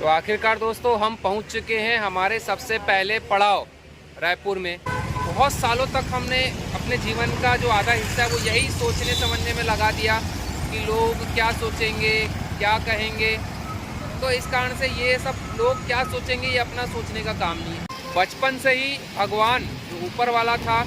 तो आखिरकार दोस्तों हम पहुंच चुके हैं हमारे सबसे पहले पड़ाव रायपुर में। बहुत सालों तक हमने अपने जीवन का जो आधा हिस्सा है वो यही सोचने समझने में लगा दिया कि लोग क्या सोचेंगे, क्या कहेंगे। तो इस कारण से ये सब लोग क्या सोचेंगे ये अपना सोचने का काम नहीं है। बचपन से ही भगवान जो ऊपर वाला था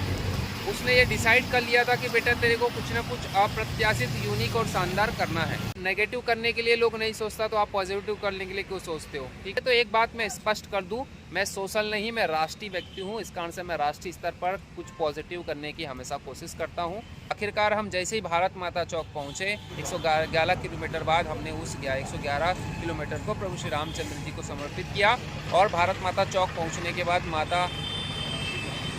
उसने ये डिसाइड कर लिया था कि बेटा तेरे को कुछ ना कुछ अप्रत्याशित, यूनिक और शानदार करना है। नेगेटिव करने के लिए लोग नहीं सोचता तो आप पॉजिटिव करने के लिए क्यों सोचते हो? ठीक है, तो एक बात मैं स्पष्ट कर दूं, मैं सोशल नहीं, मैं राष्ट्रीय व्यक्ति हूं। इस कारण से मैं राष्ट्रीय स्तर पर कुछ पॉजिटिव करने की हमेशा कोशिश करता हूं। आखिरकार हम जैसे ही भारत माता चौक पहुंचे, 111 किलोमीटर बाद हमने उस 111 किलोमीटर को प्रभु श्री रामचंद्र जी को समर्पित किया। और भारत माता चौक पहुँचने के बाद माता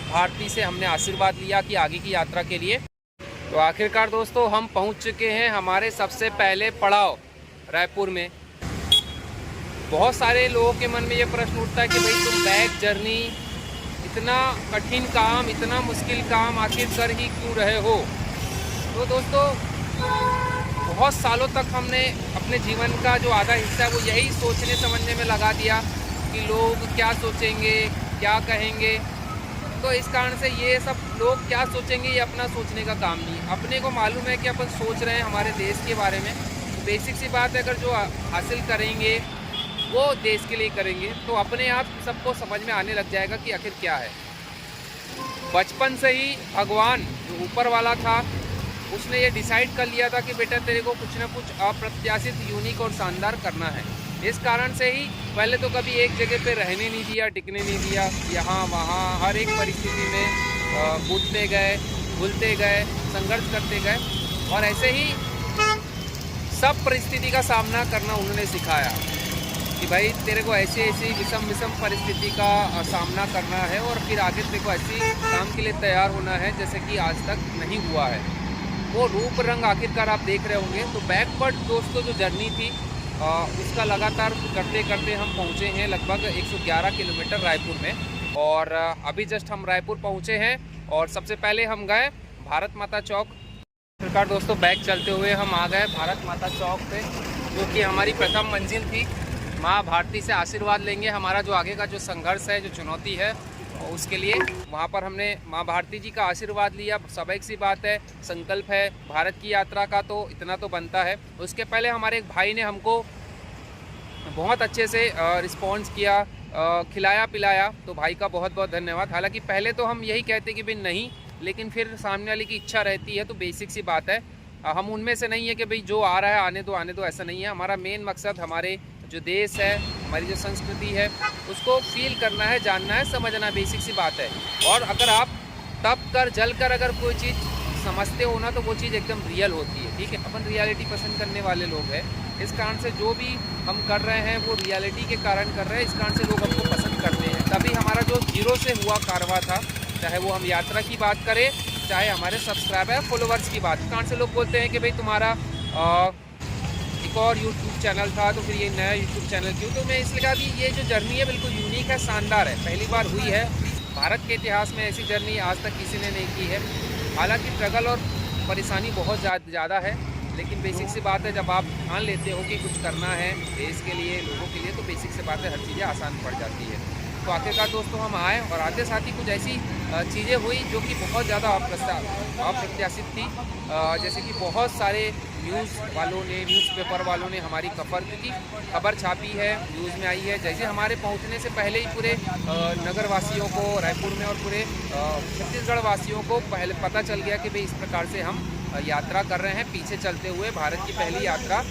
भारती से हमने आशीर्वाद लिया कि आगे की यात्रा के लिए। तो आखिरकार दोस्तों हम पहुंच चुके हैं हमारे सबसे पहले पड़ाव रायपुर में। बहुत सारे लोगों के मन में ये प्रश्न उठता है कि भाई तुम बैक जर्नी, इतना कठिन काम, इतना मुश्किल काम आखिर कर ही क्यों रहे हो? तो दोस्तों बहुत सालों तक हमने अपने जीवन का जो आधा हिस्सा है वो यही सोचने समझने में लगा दिया कि लोग क्या सोचेंगे, क्या कहेंगे। तो इस कारण से ये सब लोग क्या सोचेंगे ये अपना सोचने का काम नहीं है। अपने को मालूम है कि अपन सोच रहे हैं हमारे देश के बारे में। बेसिक सी बात है, अगर जो हासिल करेंगे वो देश के लिए करेंगे तो अपने आप सबको समझ में आने लग जाएगा कि आखिर क्या है। बचपन से ही भगवान जो ऊपर वाला था उसने ये डिसाइड कर लिया था कि बेटा तेरे को कुछ ना कुछ अप्रत्याशित, यूनिक और शानदार करना है। इस कारण से ही पहले तो कभी एक जगह पे रहने नहीं दिया, टिकने नहीं दिया। यहाँ वहाँ हर एक परिस्थिति में कूदते गए, भूलते गए, संघर्ष करते गए और ऐसे ही सब परिस्थिति का सामना करना उन्होंने सिखाया कि भाई तेरे को ऐसी ऐसी विषम परिस्थिति का सामना करना है और फिर आगे तेरे को ऐसी काम के लिए तैयार होना है जैसे कि आज तक नहीं हुआ है। वो रूप रंग आखिरकार आप देख रहे होंगे। तो बैकवर्ड दोस्तों जो जर्नी थी उसका लगातार करते करते हम पहुँचे हैं लगभग 111 किलोमीटर रायपुर में। और अभी जस्ट हम रायपुर पहुँचे हैं और सबसे पहले हम गए भारत माता चौक। सरकार दोस्तों बैक चलते हुए हम आ गए भारत माता चौक पे, जो कि हमारी प्रथम मंजिल थी। माँ भारती से आशीर्वाद लेंगे, हमारा जो आगे का जो संघर्ष है, जो चुनौती है उसके लिए वहाँ पर हमने माँ भारती जी का आशीर्वाद लिया। स्वाभाविक सी बात है, संकल्प है भारत की यात्रा का तो इतना तो बनता है। उसके पहले हमारे एक भाई ने हमको बहुत अच्छे से रिस्पॉन्स किया, खिलाया पिलाया, तो भाई का बहुत बहुत धन्यवाद। हालांकि पहले तो हम यही कहते कि भाई नहीं, लेकिन फिर सामने वाले की इच्छा रहती है तो बेसिक सी बात है। हम उनमें से नहीं है कि भाई जो आ रहा है आने दो, ऐसा नहीं है। हमारा मेन मकसद हमारे जो देश है, हमारी जो संस्कृति है उसको फील करना है, जानना है, समझना, बेसिक सी बात है। और अगर आप तप कर जल कर अगर कोई चीज़ समझते हो ना तो वो चीज़ एकदम रियल होती है। ठीक है, अपन रियलिटी पसंद करने वाले लोग हैं। इस कारण से जो भी हम कर रहे हैं वो रियलिटी के कारण कर रहे हैं। इस कारण से लोग हमको पसंद करते हैं। तभी हमारा जो जीरो से हुआ कारवा था, चाहे वो हम यात्रा की बात करें, चाहे हमारे सब्सक्राइबर फॉलोवर्स की बात, इस कारण से लोग बोलते हैं कि भाई तुम्हारा एक और यूट्यूब चैनल था तो फिर ये नया यूट्यूब चैनल क्यों? तो मैं इसलिए कहा कि ये जो जर्नी है बिल्कुल यूनिक है, शानदार है, पहली बार हुई है। भारत के इतिहास में ऐसी जर्नी आज तक किसी ने नहीं की है। हालांकि स्ट्रगल और परेशानी बहुत ज़्यादा है, लेकिन बेसिक सी बात है जब आप ठान लेते हो कि कुछ करना है देश के लिए, लोगों के लिए, तो बेसिक सी बात है हर चीज़ें आसान पड़ जाती है। तो आखिरकार दोस्तों हम आए और आते साथ ही कुछ ऐसी चीज़ें हुई जो कि बहुत ज़्यादा अप्रत्याशित थी। जैसे कि बहुत सारे न्यूज़पेपर वालों ने हमारी खबर छापी है, न्यूज़ में आई है। जैसे हमारे पहुंचने से पहले ही पूरे नगर वासियों को, रायपुर में और पूरे छत्तीसगढ़ वासियों को पहले पता चल गया कि भाई इस प्रकार से हम यात्रा कर रहे हैं पीछे चलते हुए, भारत की पहली यात्रा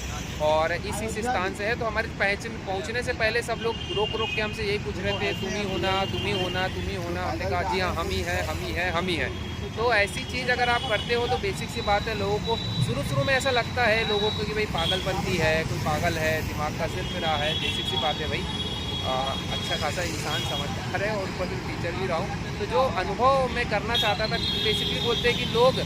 और इस स्थान से है। तो हमारे पहुंचने से पहले सब लोग रोक के हमसे यही पूछ रहे थे, तुम ही होना। हमने कहा जी हाँ, हम ही हैं। तो ऐसी चीज़ अगर आप करते हो तो बेसिक सी बात है, लोगों को शुरू में ऐसा लगता है लोगों को कि भाई पागलपंती है, कोई पागल है, दिमाग का सिर फिरा है। बेसिक सी बात है भाई, अच्छा खासा इंसान समझदार है और ऊपर से टीचर भी रहा हूँ। तो जो अनुभव मैं करना चाहता था, बेसिकली बोलते हैं कि लोग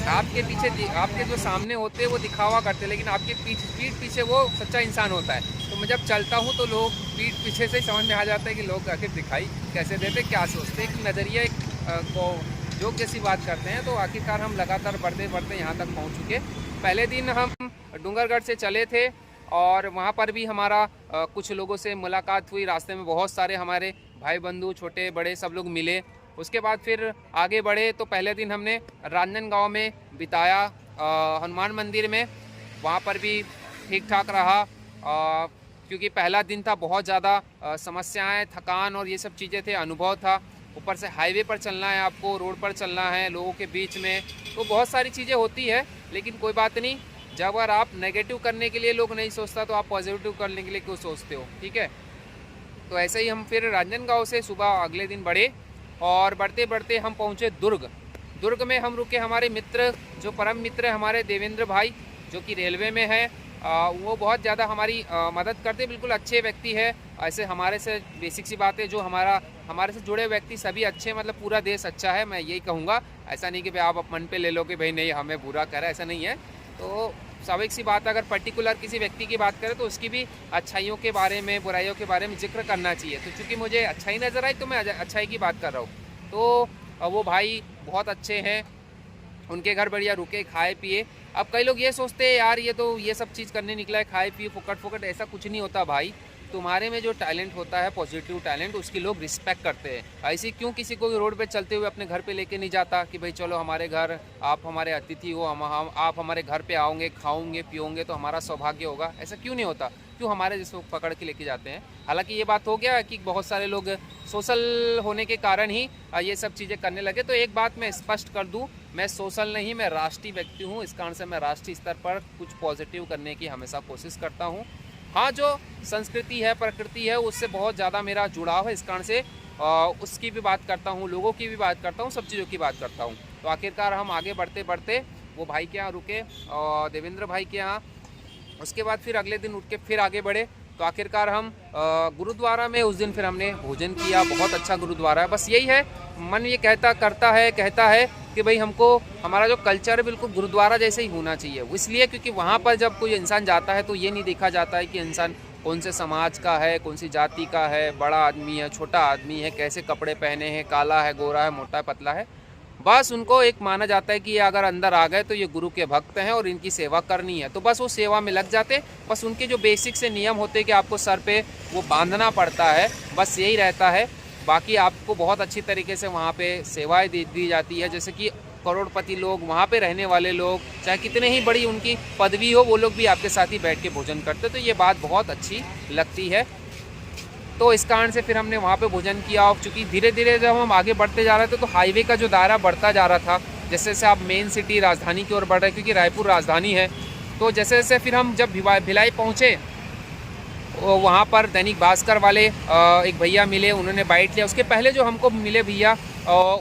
आपके पीछे, आपके जो सामने होते हैं वो दिखावा करते हैं, लेकिन आपके पीठ पीछे वो सच्चा इंसान होता है। तो मैं जब चलता हूँ तो लोग पीठ पीछे से ही समझ में आ जाता है कि लोग आखिर दिखाई कैसे देते, क्या सोचते, एक नज़रिया को जोक जैसी बात करते हैं। तो आखिरकार हम लगातार बढ़ते यहाँ तक पहुँच चुके। पहले दिन हम डूंगरगढ़ से चले थे और वहाँ पर भी हमारा कुछ लोगों से मुलाकात हुई। रास्ते में बहुत सारे हमारे भाई बंधु छोटे बड़े सब लोग मिले। उसके बाद फिर आगे बढ़े तो पहले दिन हमने रांजनगांव में बिताया, हनुमान मंदिर में। वहाँ पर भी ठीक ठाक रहा, क्योंकि पहला दिन था। बहुत ज़्यादा समस्याएं, थकान और ये सब चीज़ें थे, अनुभव था। ऊपर से हाईवे पर चलना है, आपको रोड पर चलना है लोगों के बीच में, तो बहुत सारी चीज़ें होती है। लेकिन कोई बात नहीं, जब अगर आप नेगेटिव करने के लिए लोग नहीं सोचता तो आप पॉजिटिव करने के लिए क्यों सोचते हो, ठीक है। तो ऐसे ही हम फिर रांजनगांव से सुबह अगले दिन बढ़े और बढ़ते बढ़ते हम पहुँचे दुर्ग में हम रुके। हमारे मित्र, जो परम मित्र है हमारे देवेंद्र भाई, जो कि रेलवे में है, वो बहुत ज़्यादा हमारी मदद करते, बिल्कुल अच्छे व्यक्ति है। ऐसे हमारे से बेसिक सी बात है, जो हमारे से जुड़े व्यक्ति सभी अच्छे, मतलब पूरा देश अच्छा है, मैं यही कहूँगा। ऐसा नहीं कि भाई आप मन पे ले लो कि भाई नहीं हमें बुरा करा, ऐसा नहीं है। तो स्वाभाविक सी बात, अगर पर्टिकुलर किसी व्यक्ति की बात करें तो उसकी भी अच्छाइयों के बारे में, बुराइयों के बारे में जिक्र करना चाहिए। तो चूँकि मुझे अच्छाई नज़र आई तो मैं अच्छाई की बात कर रहा हूँ। तो वो भाई बहुत अच्छे हैं, उनके घर बढ़िया रुके, खाए पिए। अब कई लोग ये सोचते हैं यार ये तो ये सब चीज़ करने निकला है, खाए पिए फुकट, ऐसा कुछ नहीं होता भाई। तुम्हारे में जो टैलेंट होता है, पॉजिटिव टैलेंट, उसकी लोग रिस्पेक्ट करते हैं। ऐसी क्यों किसी को रोड पे चलते हुए अपने घर पे लेके नहीं जाता कि भाई चलो हमारे घर, आप हमारे अतिथि हो, आप हमारे घर पे आओगे, खाओगे पियोगे तो हमारा सौभाग्य होगा। ऐसा क्यों नहीं होता, क्यों हमारे जैसे पकड़ के लेके जाते हैं। हालांकि ये बात हो गया कि बहुत सारे लोग सोशल होने के कारण ही ये सब चीज़ें करने लगे। तो एक बात मैं स्पष्ट कर दूं, मैं सोशल नहीं, मैं राष्ट्रीय व्यक्ति हूं। इस कारण से मैं राष्ट्रीय स्तर पर कुछ पॉजिटिव करने की हमेशा कोशिश करता हूं। हाँ, जो संस्कृति है, प्रकृति है, उससे बहुत ज़्यादा मेरा जुड़ाव है। इस कारण से उसकी भी बात करता हूँ, लोगों की भी बात करता हूँ, सब चीज़ों की बात करता हूँ। तो आखिरकार हम आगे बढ़ते बढ़ते वो भाई के यहाँ रुके, देवेंद्र भाई के यहाँ। उसके बाद फिर अगले दिन उठ के फिर आगे बढ़े। तो आखिरकार हम गुरुद्वारा में उस दिन फिर हमने भोजन किया। बहुत अच्छा गुरुद्वारा है। बस यही है, मन ये कहता है कि भाई हमको हमारा जो कल्चर है बिल्कुल गुरुद्वारा जैसे ही होना चाहिए। वो इसलिए क्योंकि वहाँ पर जब कोई इंसान जाता है तो ये नहीं देखा जाता है कि इंसान कौन से समाज का है, कौन सी जाति का है, बड़ा आदमी है, छोटा आदमी है, कैसे कपड़े पहने हैं, काला है, गोरा है, मोटा है, पतला है। बस उनको एक माना जाता है कि ये अगर अंदर आ गए तो ये गुरु के भक्त हैं और इनकी सेवा करनी है। तो बस वो सेवा में लग जाते। बस उनके जो बेसिक से नियम होते हैं कि आपको सर पे वो बांधना पड़ता है, बस यही रहता है। बाकी आपको बहुत अच्छी तरीके से वहाँ पे सेवाएं दी जाती है। जैसे कि करोड़पति लोग, वहाँ पे रहने वाले लोग, चाहे कितने ही बड़ी उनकी पदवी हो, वो लोग भी आपके साथ ही बैठ के भोजन करते। तो ये बात बहुत अच्छी लगती है। तो इस कारण से फिर हमने वहाँ पे भोजन किया। और चूँकि धीरे धीरे जब हम आगे बढ़ते जा रहे थे तो हाईवे का जो दायरा बढ़ता जा रहा था, जैसे जैसे आप मेन सिटी राजधानी की ओर बढ़ रहे, क्योंकि रायपुर राजधानी है। तो जैसे जैसे फिर हम जब भिलाई पहुँचे, वहाँ पर दैनिक भास्कर वाले एक भैया मिले, उन्होंने बाइट लिया। उसके पहले जो हमको मिले भैया,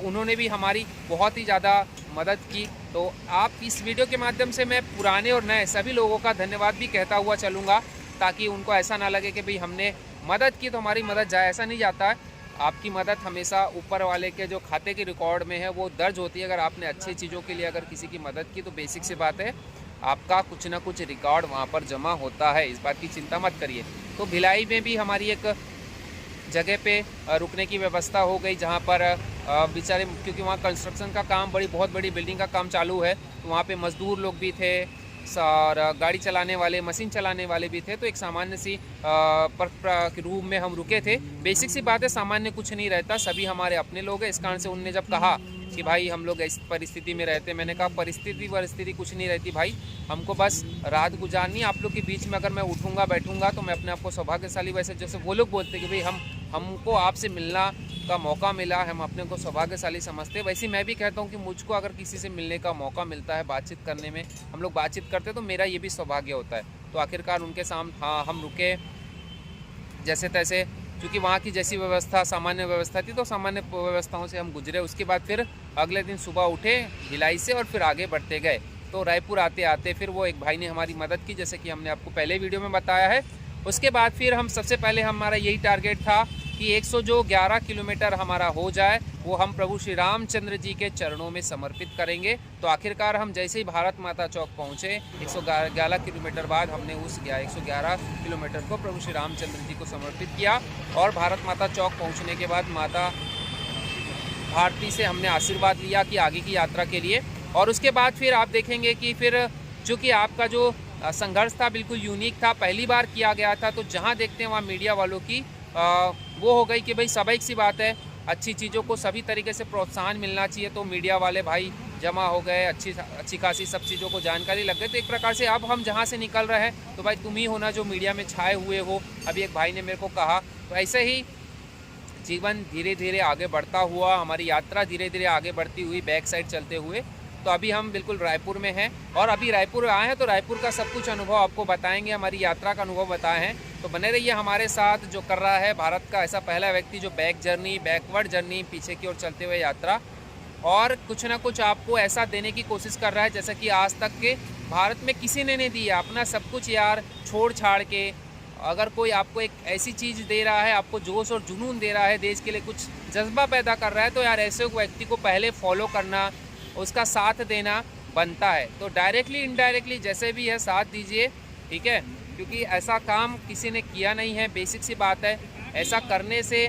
उन्होंने भी हमारी बहुत ही ज़्यादा मदद की। तो आप इस वीडियो के माध्यम से मैं पुराने और नए सभी लोगों का धन्यवाद भी कहता हुआ चलूँगा, ताकि उनको ऐसा ना लगे कि भाई हमने मदद की तो हमारी मदद जाए। ऐसा नहीं जाता है। आपकी मदद हमेशा ऊपर वाले के जो खाते के रिकॉर्ड में है वो दर्ज होती है। अगर आपने अच्छी चीज़ों के लिए अगर किसी की मदद की तो बेसिक सी बात है, आपका कुछ ना कुछ रिकॉर्ड वहाँ पर जमा होता है। इस बात की चिंता मत करिए। तो भिलाई में भी हमारी एक जगह पे रुकने की व्यवस्था हो गई, जहाँ पर बेचारे, क्योंकि वहाँ कंस्ट्रक्शन का काम, बहुत बड़ी बिल्डिंग का काम चालू है, तो वहाँ पे मज़दूर लोग भी थे और गाड़ी चलाने वाले, मशीन चलाने वाले भी थे। तो एक सामान्य सी रूम में हम रुके थे। बेसिक सी बात है, सामान्य कुछ नहीं रहता, सभी हमारे अपने लोग हैं। इस कारण से उनने जब कहा कि भाई हम लोग इस परिस्थिति में रहते, मैंने कहा परिस्थिति कुछ नहीं रहती भाई, हमको बस रात गुजारनी। आप लोग के बीच में अगर मैं उठूँगा बैठूँगा तो मैं अपने आप को सौभाग्यशाली, वैसे जैसे वो लोग बोलते कि भाई हमको आपसे मिलना का मौका मिला, हम अपने को सौभाग्यशाली समझते हैं। वैसे मैं भी कहता हूँ कि मुझको अगर किसी से मिलने का मौका मिलता है, बातचीत करने में, हम लोग बातचीत करते हैं, तो मेरा ये भी सौभाग्य होता है। तो आखिरकार उनके सामने हम रुके जैसे तैसे, क्योंकि वहाँ की जैसी व्यवस्था सामान्य व्यवस्था थी तो सामान्य व्यवस्थाओं से हम गुजरे। उसके बाद फिर अगले दिन सुबह उठे भिलाई से और फिर आगे बढ़ते गए। तो रायपुर आते आते फिर वो एक भाई ने हमारी मदद की, जैसे कि हमने आपको पहले वीडियो में बताया है। उसके बाद फिर हम सबसे पहले हमारा यही टारगेट था कि 111 किलोमीटर हमारा हो जाए, वो हम प्रभु श्री रामचंद्र जी के चरणों में समर्पित करेंगे। तो आखिरकार हम जैसे ही भारत माता चौक पहुँचे, 111 किलोमीटर बाद हमने उस 111 किलोमीटर को प्रभु श्री रामचंद्र जी को समर्पित किया। और भारत माता चौक पहुँचने के बाद माता भारती से हमने आशीर्वाद लिया कि आगे की यात्रा के लिए। और उसके बाद फिर आप देखेंगे कि फिर चूँकि आपका जो संघर्ष था, बिल्कुल यूनिक था, पहली बार किया गया था। तो जहाँ देखते हैं वहाँ मीडिया वालों की वो हो गई कि भाई स्वाभाविक सी बात है, अच्छी चीज़ों को सभी तरीके से प्रोत्साहन मिलना चाहिए। तो मीडिया वाले भाई जमा हो गए, अच्छी खासी सब चीज़ों को जानकारी लग गई। तो एक प्रकार से अब हम जहाँ से निकल रहे हैं तो भाई तुम ही हो ना जो मीडिया में छाए हुए हो, अभी एक भाई ने मेरे को कहा। तो ऐसे ही जीवन धीरे धीरे आगे बढ़ता हुआ, हमारी यात्रा धीरे धीरे आगे बढ़ती हुई बैक साइड चलते हुए, तो अभी हम बिल्कुल रायपुर में हैं। और अभी रायपुर आए हैं तो रायपुर का सब कुछ अनुभव आपको बताएंगे, हमारी यात्रा का अनुभव बताए हैं। तो बने रहिए हमारे साथ, जो कर रहा है भारत का ऐसा पहला व्यक्ति जो बैकवर्ड जर्नी, पीछे की ओर चलते हुए यात्रा, और कुछ ना कुछ आपको ऐसा देने की कोशिश कर रहा है जैसा कि आज तक के भारत में किसी ने नहीं दिया। अपना सब कुछ यार छोड़ छाड़ के अगर कोई आपको एक ऐसी चीज़ दे रहा है, आपको जोश और जुनून दे रहा है, देश के लिए कुछ जज्बा पैदा कर रहा है, तो यार ऐसे व्यक्ति को पहले फॉलो करना, उसका साथ देना बनता है। तो डायरेक्टली इनडायरेक्टली जैसे भी है साथ दीजिए, ठीक है, क्योंकि ऐसा काम किसी ने किया नहीं है। बेसिक सी बात है, ऐसा करने से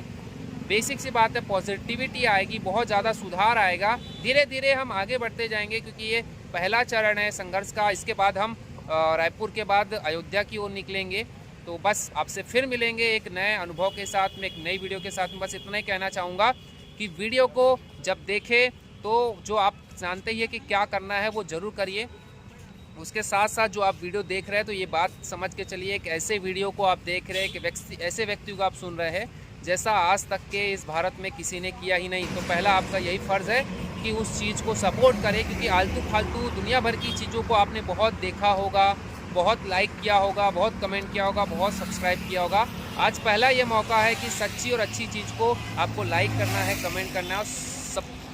बेसिक सी बात है पॉजिटिविटी आएगी, बहुत ज़्यादा सुधार आएगा। धीरे धीरे हम आगे बढ़ते जाएंगे क्योंकि ये पहला चरण है संघर्ष का। इसके बाद हम रायपुर के बाद अयोध्या की ओर निकलेंगे। तो बस आपसे फिर मिलेंगे एक नए अनुभव के साथ में, एक नई वीडियो के साथ में। बस इतना ही कहना चाहूँगा कि वीडियो को जब देखें तो जो आप जानते ही है कि क्या करना है वो ज़रूर करिए। उसके साथ साथ जो आप वीडियो देख रहे हैं तो ये बात समझ के चलिए कि ऐसे वीडियो को आप देख रहे हैं कि ऐसे व्यक्ति को आप सुन रहे हैं जैसा आज तक के इस भारत में किसी ने किया ही नहीं। तो पहला आपका यही फ़र्ज़ है कि उस चीज़ को सपोर्ट करें, क्योंकि आलतू फालतू दुनिया भर की चीज़ों को आपने बहुत देखा होगा, बहुत लाइक किया होगा, बहुत कमेंट किया होगा, बहुत सब्सक्राइब किया होगा। आज पहला ये मौका है कि सच्ची और अच्छी चीज़ को आपको लाइक करना है, कमेंट करना है,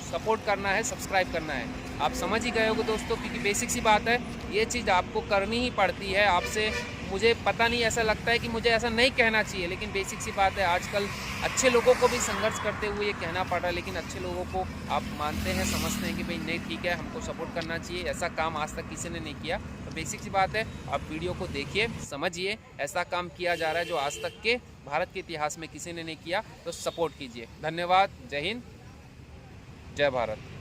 सपोर्ट करना है, सब्सक्राइब करना है। आप समझ ही गए होगे दोस्तों, क्योंकि बेसिक सी बात है, ये चीज़ आपको करनी ही पड़ती है। आपसे मुझे पता नहीं, ऐसा लगता है कि मुझे ऐसा नहीं कहना चाहिए, लेकिन बेसिक सी बात है, आजकल अच्छे लोगों को भी संघर्ष करते हुए ये कहना पड़ रहा है, लेकिन अच्छे लोगों को आप मानते हैं, समझते हैं कि भाई नहीं ठीक है, हमको सपोर्ट करना चाहिए। ऐसा काम आज तक किसी ने नहीं किया। तो बेसिक सी बात है, आप वीडियो को देखिए, समझिए, ऐसा काम किया जा रहा है जो आज तक के भारत के इतिहास में किसी ने नहीं किया। तो सपोर्ट कीजिए। धन्यवाद। जय हिंद, जय भारत।